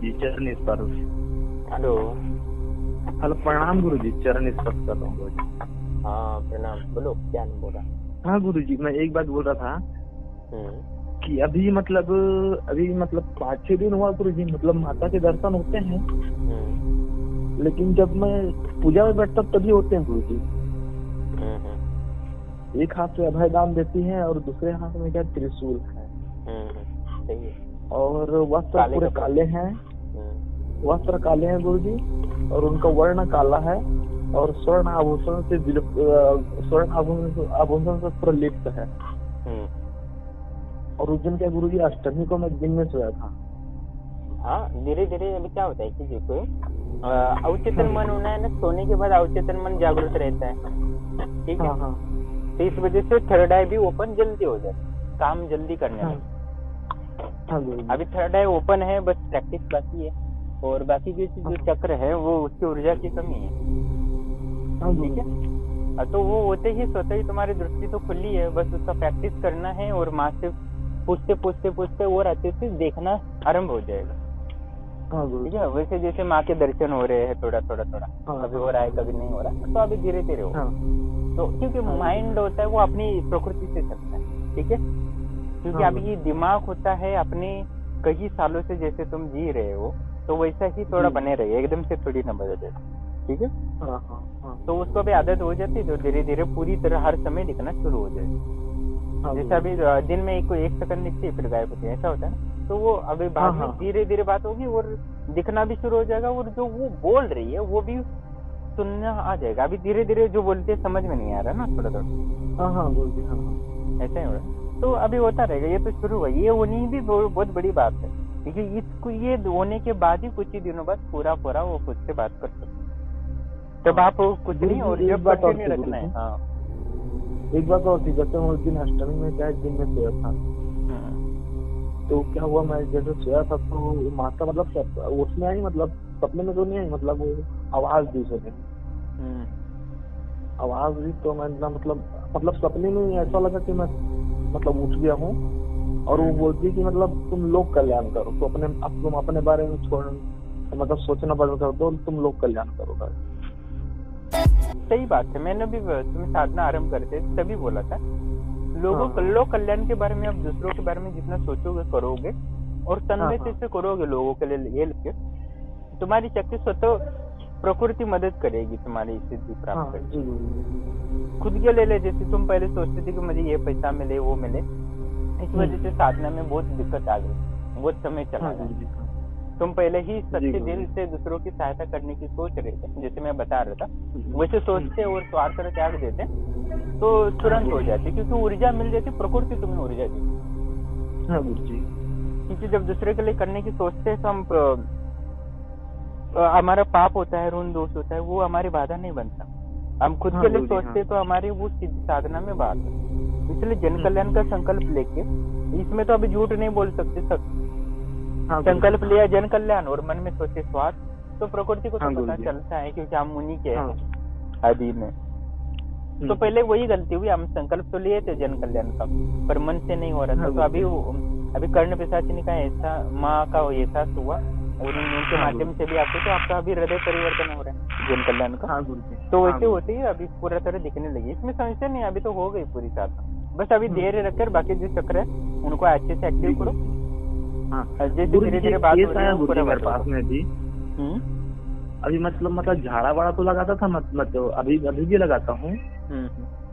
जी, चरण स्पर्श। Hello. Hello, प्रणाम गुरुजी, चरण स्पर्श कर रहा हूँ गुरुजी। हाँ प्रणाम, बोलो क्या नहीं बोला। हाँ गुरुजी, मैं एक बात बोल रहा था कि अभी मतलब 5-6 दिन हुआ गुरुजी, मतलब माता के दर्शन होते हैं, लेकिन जब मैं पूजा में बैठता तभी होते हैं गुरुजी। एक हाथ से अभय दान देती है और दूसरे हाथ में क्या त्रिशूल है। सही है। और वस्त्र पूरे काले हैं, वस्त्र काले हैं गुरुजी, और उनका वर्ण काला है, और स्वर्ण आभूषण से पूरा लिप्त है। और उस दिन क्या गुरुजी, अष्टमी को मैं दिन में सोया था। हाँ, धीरे धीरे अभी क्या होता है कि देखो अवचेतन मन होना है ना, सोने के बाद अवचेतन मन जागृत रहता है, ठीक है। तो इस वजह से थर्ड आई भी ओपन जल्दी हो जाए, काम जल्दी करने लगे। अभी थर्ड आई ओपन है, बस प्रैक्टिस बाकी है, और बाकी जो चक्र है वो उसकी ऊर्जा की कमी है, ठीक है। तो वो होते ही स्वतः ही तुम्हारी दृष्टि तो खुली है, बस उसका प्रैक्टिस करना है, और माँ से पूछते और अच्छे से देखना आरंभ हो जाएगा, ठीक है। वैसे जैसे माँ के दर्शन हो रहे हैं थोड़ा, कभी हो रहा है कभी नहीं हो रहा है, तो अभी धीरे धीरे हो। तो क्योंकि माइंड होता है वो अपनी प्रकृति से चलता है, ठीक है। क्योंकि अभी ये दिमाग होता है अपने कई सालों से जैसे तुम जी रहे हो, तो वैसा ही थोड़ा बने रहे, एकदम से थोड़ी न बदले, ठीक है। तो उसको भी आदत हो जाती है, तो धीरे धीरे पूरी तरह हर समय दिखना शुरू हो जाए। जैसे अभी दिन में एक सेकंड दिखती है फिर गायब होती है, ऐसा होता है ना। तो वो अभी बाद में धीरे धीरे बात होगी और दिखना भी शुरू हो जाएगा, और जो वो बोल रही है वो भी सुनना आ जाएगा। अभी धीरे धीरे जो बोलते हैं समझ में नहीं आ रहा ना, थोड़ा ऐसा ही हो रहा है। तो अभी होता रहेगा, ये तो शुरू हुआ, ये होनी भी बहुत बड़ी बात है, क्योंकि इसको ये होने के बाद ही कुछ ही दिनों बाद पूरा वो खुद से बात कर सकते, तब आप कुछ नहीं, और जब कंटिन्यू रखना है। हाँ, एक बात और थी, जैसे उस दिन अष्टमी में क्या दिन में सोया था, तो क्या हुआ, मैं जैसे सोया था तो माता मतलब उसमें आई, मतलब सपने में तो नहीं आई, मतलब वो आवाज दी उसने, आवाज दी तो मैं मतलब सपने में ऐसा लगा कि मैं मतलब उठ गया हूँ, और वो बोलती कि मतलब तुम लोग कल्याण करो, तो तुम अपने बारे में छोड़, मतलब सोचना बंद कर दो, तुम लोग कल्याण करो। सही बात है। मैंने भी तुम्हें साधना आरंभ करते तभी बोला था, लोग कल्याण के बारे में, आप दूसरों के बारे में जितना सोचोगे करोगे और तन्मय से करोगे लोगों के लिए हेल्प के, तुम्हारी शक्ति स्वतः प्रकृति मदद करेगी तुम्हारी सिद्धि प्राप्त करने। खुद के ले जैसे तुम पहले सोचते थे कि मुझे ये पैसा मिले वो मिले, इस वजह से साधना में बहुत दिक्कत आ गई, बहुत समय चला गया। तुम पहले ही सच्चे दिल से दूसरों की सहायता करने की सोच रहे थे, जैसे मैं बता रहा था, वैसे सोचते और स्वार्थ का त्याग देते तो तुरंत हो जाती, क्योंकि ऊर्जा मिल जाती, प्रकृति तुम्हें ऊर्जा दी। क्योंकि जब दूसरे के लिए करने की सोचते हैं तो हम हमारा पाप होता है, ऋण दोष होता है, वो हमारी बाधा नहीं बनता। हम खुद के लिए सोचते तो हमारी वो सिद्ध साधना में बात है। इसलिए जन कल्याण का संकल्प लेके, इसमें तो अभी झूठ नहीं बोल सकते, संकल्प लिया जन कल्याण और मन में सोचे स्वार्थ, तो प्रकृति को तो पता चलता है, क्योंकि हम उन्हीं के अधीन है। तो पहले वही गलती हुई, हम संकल्प तो लिए थे जन कल्याण का, पर मन से नहीं हो रहा था। तो अभी कर्ण पिशाचिनी का ऐसा माँ का एहसास हुआ, और उनके माध्यम से भी आपको, तो आपका अभी हृदय परिवर्तन हो रहा है जन कल्याण का। तो वैसे होते ही अभी पूरा तरह दिखने लगी, इसमें समस्या नहीं, अभी तो हो गई पूरी साधना। बस अभी धैर्य रखकर बाकी जो चक्र है उनको अच्छे से एक्टिव करो। जैसे धीरे धीरे बात हो रही है मेरे पास में भी अभी मतलब झाड़ा तो लगाता था, मतलब अभी भी लगाता हूँ,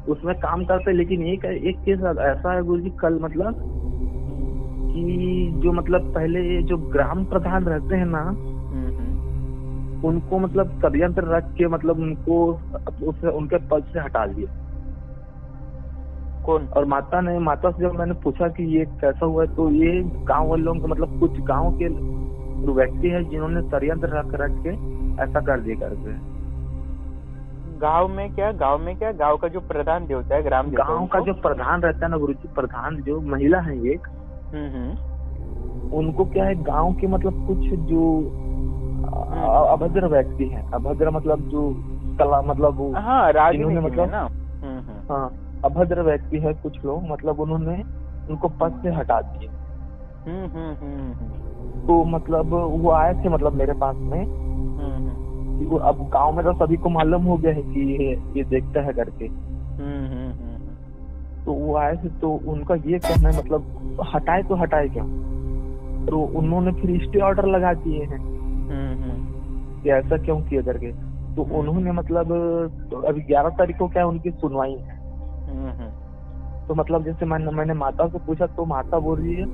उसमें काम करते। लेकिन एक केस ऐसा है गुरुजी, कल मतलब कि जो मतलब पहले जो ग्राम प्रधान रहते हैं ना, उनको मतलब षड्यंत्र रच के मतलब उनको उनके पद से हटा दिया। कौन? और माता से जब मैंने पूछा कि ये कैसा हुआ, तो ये गांव वालों के मतलब कुछ गांव के व्यक्ति है जिन्होंने षड्यंत्र रच के ऐसा कर दिया करके। गांव में क्या गांव का जो प्रधान देवता है, ग्राम देवता, गांव का जो प्रधान रहता है ना गुरुजी, प्रधान जो महिला है एक, उनको क्या है, गांव के मतलब कुछ जो अभद्र व्यक्ति हैं, अभद्र मतलब जो कला मतलब जिन्होंने मतलब अभद्र व्यक्ति है कुछ लोग, मतलब उन्होंने उनको पद से हटा दिए। तो मतलब वो आए थे मतलब मेरे पास में कि वो अब गांव में तो सभी को मालूम हो गया है कि ये देखता है करके। तो वो आए थे, तो उनका ये कहना है मतलब हटाए तो हटाए क्या, तो उन्होंने फिर स्टे ऑर्डर लगा दिए हैं कि ऐसा क्यों किया करके। तो उन्होंने मतलब तो अभी 11 तारीख को क्या उनकी सुनवाई है। तो मतलब जैसे मैंने माता से पूछा तो माता बोल रही है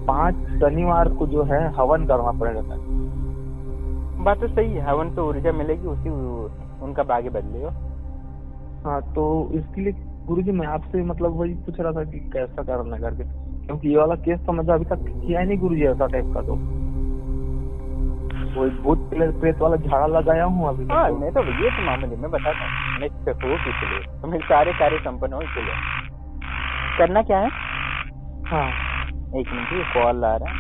5 शनिवार को जो है हवन करना पड़ेगा था। बात तो सही है, हवन तो ऊर्जा मिलेगी, उसी उनका भाग्य बदलेगा। हाँ, तो इसके लिए गुरुजी मैं आपसे मतलब वही पूछ रहा था कि कैसा करना करके, क्योंकि ये वाला केस तो मतलब अभी तक किया नहीं गुरुजी ऐसा टाइप का। तो कोई भूत प्रेत वाला झाड़ा लगाया हूँ अभी। हाँ, मैं तो ये तो मामले में बताता हूँ, मैं इसलिए तुम्हें सारे कार्य संपन्न हो, इसलिए करना क्या है। हाँ, एक मिनट, ये कॉल आ रहा है।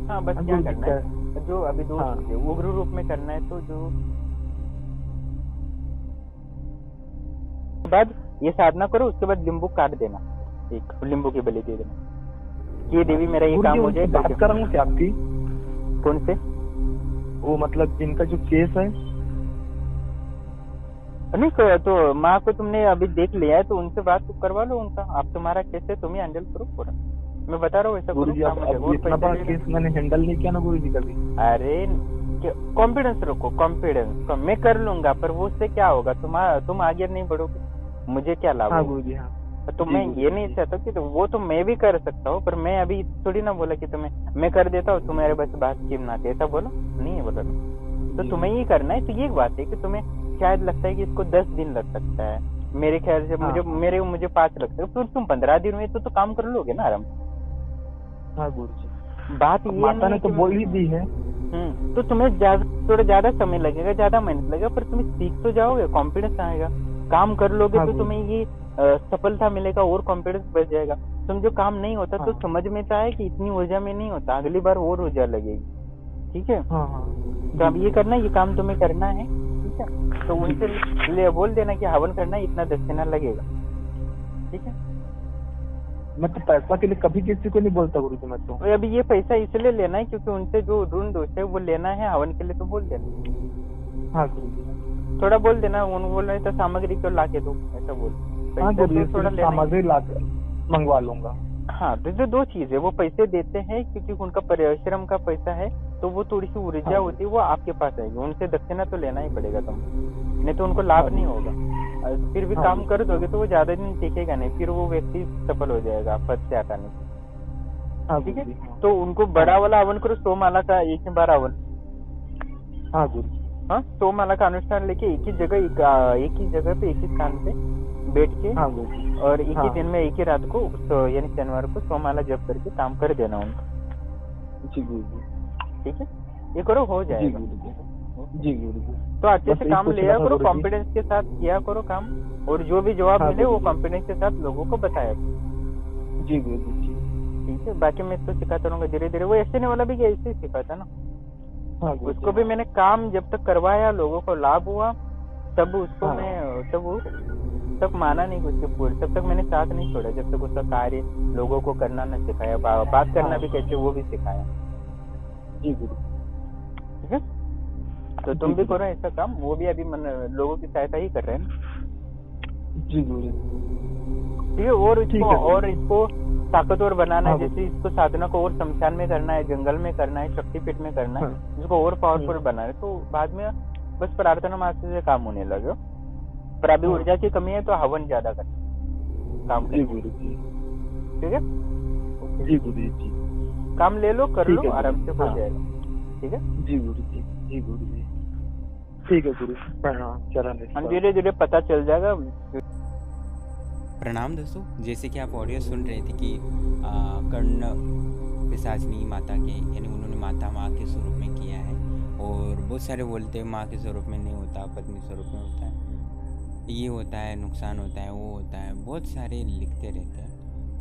हाँ, बस क्या करना है, जो अभी दो चीजें उग्र रूप में करना है, तो जो बाद ये साधना करो, उसके बाद लिंबू काट देना, एक लिंबू की बलि दे देना, ये देवी मेरा ये काम हो जाए। बात कर रहा हूँ क्या आपकी? कौन से? वो मतलब जिनका जो केस है। नहीं तो माँ को तुमने अभी देख लिया है, तो उनसे बात करवा लो उनका। आप तुम्हारा केस है, तुम ही हैंडल करो पूरा। मैं बता रहा हूँ ऐसा गुरुजी, अब इतना बड़ा केस मैंने हैंडल नहीं किया ना गुरुजी कभी। अरे कॉन्फिडेंस रखो, कॉन्फिडेंस मैं कर लूंगा, पर वो उससे क्या होगा, तुम आगे नहीं बढ़ोगे, मुझे क्या लाभ होगा। गुरुजी हाँ। तो मैं ये नहीं चाहता कि वो तो मैं भी कर सकता हूँ, पर मैं अभी थोड़ी ना बोला कि तुम्हें मैं कर देता हूँ, तुम्हारे बस बात की ना, ऐसा बोलो नहीं है, बोला तो तुम्हें ही करना है। तो ये बात है कि तुम्हें शायद लगता है कि इसको 10 दिन लग सकता है, मेरे ख्याल से मुझे 5 लगता है, तो तुम 15 दिन में तो काम कर लोगे ना आराम। हाँ गुरुजी, बात ये माता ने तो बोल ही दी है। तो तुम्हें थोड़ा ज्यादा समय लगेगा, ज्यादा मेहनत लगेगा, पर तुम्हें सीख तो जाओगे, कॉन्फिडेंस आएगा, काम कर लोगे तो तुम्हें ये सफलता मिलेगा और कॉन्फिडेंस बढ़ जाएगा। तुम जो काम नहीं होता तो समझ में तो आए कि इतनी ऊर्जा में नहीं होता, अगली बार और ऊर्जा लगेगी। ठीक है, तो अब ये करना, ये काम तुम्हें करना है। ठीक है, तो उनसे बोल देना कि हवन करना इतना दक्षिणा लगेगा। ठीक है, मैं तो पैसा के लिए कभी किसी को नहीं बोलता गुरुजी। मैं तो अभी ये पैसा इसलिए लेना है क्योंकि उनसे जो ऋण दोष है वो लेना है, हवन के लिए तो बोल देना। हाँ गुरुजी, थोड़ा बोल देना, उन बोल रहे तो सामग्री क्यों ला के दो, ऐसा बोल। हाँ गुरुजी, थोड़ा सामग्री ला कर मंगवा लूंगा। हाँ, तो जो 2 चीज है, वो पैसे देते हैं क्योंकि उनका परिश्रम का पैसा है, तो वो थोड़ी सी ऊर्जा होती है, वो आपके पास आएगी। उनसे दक्षिणा तो लेना ही पड़ेगा तुम, नहीं तो उनको लाभ नहीं होगा। फिर भी काम कर दोगे तो वो ज्यादा दिन टिकेगा नहीं, फिर वो व्यक्ति सफल हो जाएगा पद से हटाने से। ठीक है, तो उनको बड़ा वाला हवन करो, 100 माला का एक ही बार हवन। हाँ गुरुजी, हाँ, 100 माला का अनुष्ठान लेके एक ही जगह पे एक ही स्थान पे बैठ के, और एक ही दिन में एक ही रात को, यानी शनिवार को 100 माला जप करके काम कर देना उनका। जी गुरुजी, ठीक है, ये करो, हो जाएगा। जी गुरुजी, तो अच्छे से काम लिया करो, कॉन्फिडेंस के साथ किया करो काम, और जो भी जवाब मिले वो कॉन्फिडेंस के साथ लोगों को बताया करो। जी गुरुजी, ठीक है, बाकी मैं तो सिखाता रहूंगा धीरे धीरे। वो ऐसे वाला भी ऐसे ही सिखाता ना, उसको भी मैंने काम जब तक करवाया, लोगों को लाभ हुआ, तब उसको मैं तब माना नहीं उसके पूरे, तब तक मैंने साथ नहीं छोड़ा, जब तक उसका कार्य लोगों को करना न सिखाया, बात करना भी कैसे वो भी सिखाया। जी गुरु, ठीक है, तो तुम भी करो ऐसा काम, वो भी अभी लोगों की सहायता ही कर रहे हैं। जी गुरु, ठीक है, और इसको ताकतवर बनाना है, जैसे इसको साधना को और शमशान में करना है, जंगल में करना है, शक्तिपीठ में करना है, इसको और पावरफुल बनाना है, तो बाद में बस प्रार्थना मात्र से काम होने लगे। पर अभी ऊर्जा की कमी है तो हवन ज्यादा कर काम कर। ठीक है, जी गुरु जी, काम ले लो, कर लो, आराम से हो जाएगा। ठीक है, जी गुरु जी, जी गुरु जी, ठीक है गुरु, प्रणाम, चरण धीरे धीरे पता चल जाएगा। प्रणाम दोस्तों, जैसे कि आप ऑडियो सुन रहे थे कि कर्ण पिशाचिनी माता के, यानी उन्होंने माता माँ के स्वरूप में किया है, और बहुत सारे बोलते हैं माँ के स्वरूप में नहीं होता, पत्नी स्वरूप में होता है, ये होता है, नुकसान होता है, वो होता है, बहुत सारे लिखते रहते हैं।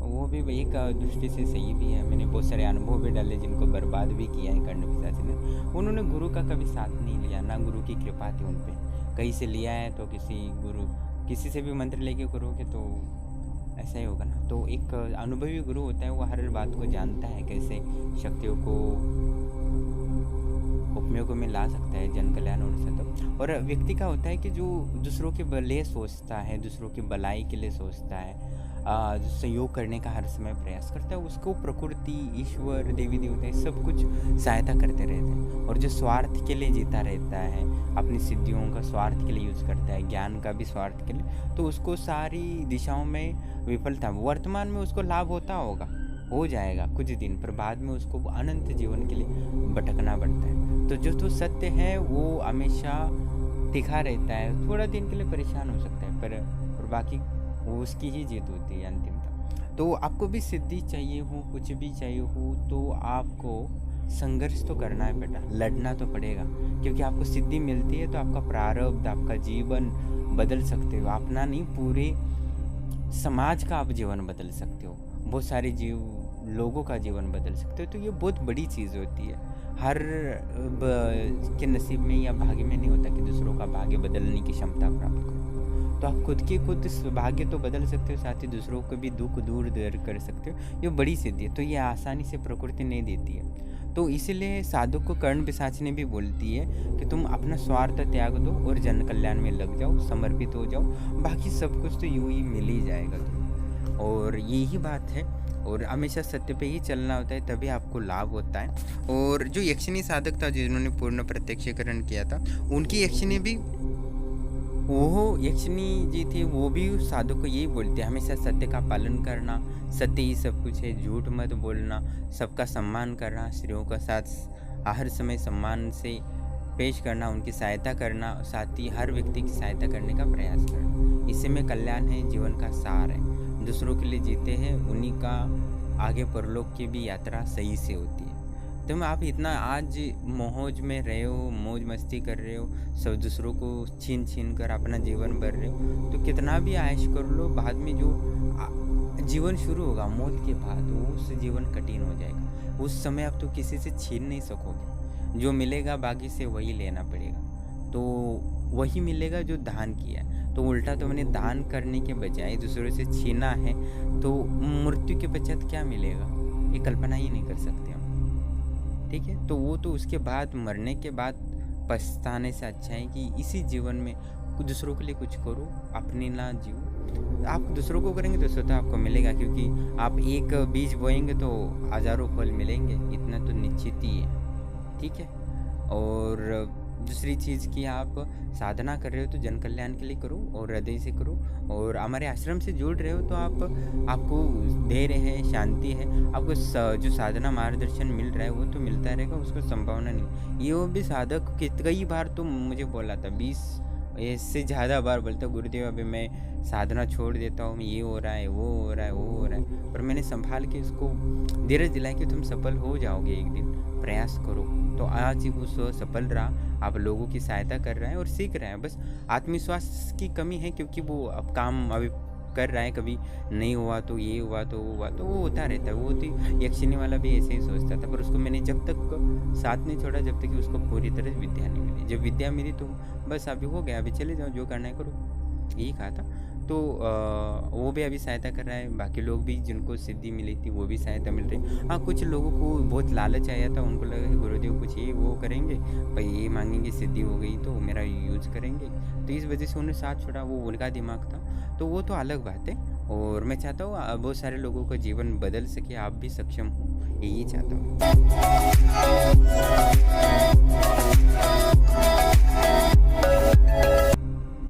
वो भी एक दृष्टि से सही भी है। मैंने बहुत सारे अनुभव भी डाले जिनको बर्बाद भी किया है कर्ण पिशाची ने। उन्होंने गुरु का कभी साथ नहीं लिया, ना गुरु की कृपा थी उन पर। कहीं से लिया है तो किसी से भी मंत्र लेके करोगे तो ऐसा ही होगा ना। तो एक अनुभवी गुरु होता है, वो हर बात को जानता है, कैसे शक्तियों को उपयोगों में ला सकता है, जन कल्याण और सब। और व्यक्ति का होता है कि जो दूसरों के लिए सोचता है, दूसरों की भलाई के लिए सोचता है, जो सहयोग करने का हर समय प्रयास करता है, उसको प्रकृति, ईश्वर, देवी देवता सब कुछ सहायता करते रहते हैं। और जो स्वार्थ के लिए जीता रहता है, अपनी सिद्धियों का स्वार्थ के लिए यूज़ करता है, ज्ञान का भी स्वार्थ के लिए, तो उसको सारी दिशाओं में विफलता, वर्तमान में उसको लाभ होता होगा, हो जाएगा कुछ दिन, पर बाद में उसको अनंत जीवन के लिए भटकना पड़ता है। तो जो सत्य है वो हमेशा दिखा रहता है, थोड़ा दिन के लिए परेशान हो सकता है, पर बाकी वो उसकी ही जीत होती है अंतिमतः। तो आपको भी सिद्धि चाहिए हो, कुछ भी चाहिए हो, तो आपको संघर्ष तो करना है बेटा, लड़ना तो पड़ेगा। क्योंकि आपको सिद्धि मिलती है तो आपका प्रारब्ध, आपका जीवन बदल सकते हो। अपना नहीं, पूरे समाज का आप जीवन बदल सकते हो, बहुत सारे लोगों का जीवन बदल सकते हो। तो ये बहुत बड़ी चीज़ होती है। हर के नसीब में या भाग्य में नहीं होता कि दूसरों का भाग्य बदलने की क्षमता प्राप्त करो। तो आप खुद भाग्य तो बदल सकते हो, साथ ही दूसरों को भी दुख दूर कर सकते हो। ये बड़ी सिद्धि है। तो ये आसानी से प्रकृति नहीं देती है। तो इसीलिए साधक को कर्ण पिशाच ने भी बोलती है कि तुम अपना स्वार्थ त्याग दो और जन कल्याण में लग जाओ, समर्पित हो जाओ, बाकी सब कुछ तो यूं ही मिल ही जाएगा तुम्हें। और यही बात है। और हमेशा सत्य पे ही चलना होता है, तभी आपको लाभ होता है। और जो यक्षिणी साधक था, जिन्होंने पूर्ण प्रत्यक्षीकरण किया था, उनकी यक्षिणी भी, वो यक्षिणी जी थी, वो भी साधु को यही बोलते हैं, हमेशा सत्य का पालन करना, सत्य ही सब कुछ है, झूठ मत बोलना, सबका सम्मान करना, स्त्रियों का साथ हर समय सम्मान से पेश करना, उनकी सहायता करना, साथ ही हर व्यक्ति की सहायता करने का प्रयास करना। इसी में कल्याण है, जीवन का सार है। दूसरों के लिए जीते हैं, उन्हीं का आगे परलोक की भी यात्रा सही से होती है। तुम आप इतना आज मौज में रहे हो, मौज मस्ती कर रहे हो, सब दूसरों को छीन छीन कर अपना जीवन भर रहे हो, तो कितना भी आयश कर लो, बाद में जो जीवन शुरू होगा मौत के बाद, वो उस जीवन कठिन हो जाएगा। उस समय आप तो किसी से छीन नहीं सकोगे, जो मिलेगा बाकी से वही लेना पड़ेगा। तो वही मिलेगा जो दान किया है। तो उल्टा तो मैंने दान करने के बजाय दूसरों से छीना है, तो मृत्यु के पश्चात क्या मिलेगा, ये कल्पना ही नहीं कर सकते हम। ठीक है, तो वो तो उसके बाद, मरने के बाद पछताने से अच्छा है कि इसी जीवन में दूसरों के लिए कुछ करो, अपने ना जियो। आप दूसरों को करेंगे तो स्वतः आपको मिलेगा, क्योंकि आप एक बीज बोएंगे तो हजारों फल मिलेंगे, इतना तो निश्चित ही है। ठीक है। और दूसरी चीज़ कि आप साधना कर रहे हो तो जन कल्याण के लिए करो और हृदय से करो। और हमारे आश्रम से जुड़ रहे हो तो आपको धैर्य है, शांति है, आपको जो साधना मार्गदर्शन मिल रहा है वो तो मिलता रहेगा, उसको संभावना नहीं। ये वो भी साधक कई बार तो मुझे बोला था, 20 इससे ज़्यादा बार बोलता, गुरुदेव अभी मैं साधना छोड़ देता हूँ, ये हो रहा है, वो हो रहा है, वो हो रहा है। पर मैंने संभाल के उसको धीरज दिलाया कि तुम सफल हो जाओगे एक दिन, प्रयास करो। तो आज वो सफल रहा, आप लोगों की सहायता कर रहे हैं और सीख रहे हैं। बस आत्मविश्वास की कमी है, क्योंकि वो अब काम अभी कर रहा है, कभी नहीं हुआ तो ये हुआ तो वो हुआ, तो वो होता रहता है। वो तो यक्षिणी वाला भी ऐसे ही सोचता था, पर उसको मैंने जब तक साथ नहीं छोड़ा जब तक कि उसको पूरी तरह विद्या नहीं मिली। जब विद्या मिली तो बस अभी हो गया, अभी चले जाओ, जो करना है करो, यही कहा था। तो वो भी अभी सहायता कर रहा है, बाकी लोग भी जिनको सिद्धि मिली थी वो भी सहायता मिल रही। हाँ, कुछ लोगों को बहुत लालच आया था, उनको लगा गुरुदेव कुछ ये वो करेंगे, भाई ये मांगेंगे, सिद्धि हो गई तो मेरा यूज करेंगे, तो इस वजह से उन्हें साथ छोड़ा, वो उनका दिमाग था। तो वो तो अलग बात है। और मैं चाहता हूँ बहुत सारे लोगों का जीवन बदल सके, आप भी सक्षम हो, यही चाहता हूँ।